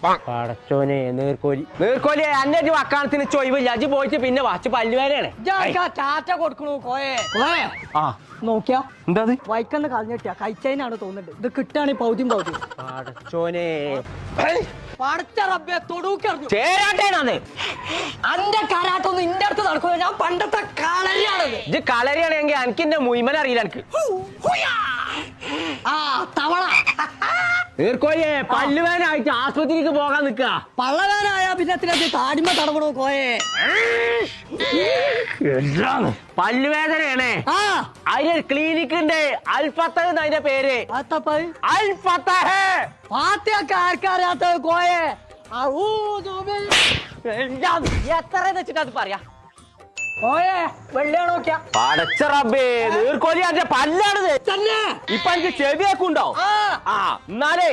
പടച്ചോനെ നീർക്കോലി അന്നെ വക്കാണത്തിന് ചൊയ്വില്ല അജ് പോയിട്ട് പിന്നെ വാച്ച് പല്ലുവേനാണ് ചാറ്റ കൊടുക്കണു നോക്കിയാ എന്താ വൈക്കന്ന് കളഞ്ഞിട്ടാ കഴിച്ചതിനാണ് തോന്നുന്നുണ്ട് ഇത് കിട്ടാണ് പൗതിയും പടച്ചോനെ പടച്ച റബ്ബേ തൊടുക്കറിഞ്ഞു ചേരാട്ടേനാണ് അന്റെ കാരാട്ടൊന്നും ഇന്റെ അടുത്ത് നടക്കുക ഞാൻ പണ്ടത്തെ കളരിയാണത് ഇത് കളരിയാണെങ്കിൽ എനിക്ക് എന്റെ മുയ്മൻ അറിയില്ല എനിക്ക് തവള നീർക്കോലിയെ പല്ലുവേനായിട്ട് ആസ്പത്രിക്ക് പോകാൻ നിക്ക പള്ളവേനായ പിന്നെ താടിമ തടവണോ കോയെ പല്ലുവേദനയാണേ അതിന് ക്ലിനിക് ഉണ്ട് അൽഫത്തഹ് എന്നതിന്റെ പേര് അൽഫത്തഹ് പാത്തൊക്കെ ആർക്കറിയാത്ത കോയെ എത്ര വെച്ചിട്ട് അത് പറയാ കോയെ വെള്ളിയാണ് നോക്കിയാ പടച്ച റബ്ബേ നീർക്കോലി അതിന്റെ പല്ലാണിത് തന്നെ ഇപ്പൊ എനിക്ക് ചെവിയൊക്കെ ഉണ്ടോ എന്നാലേ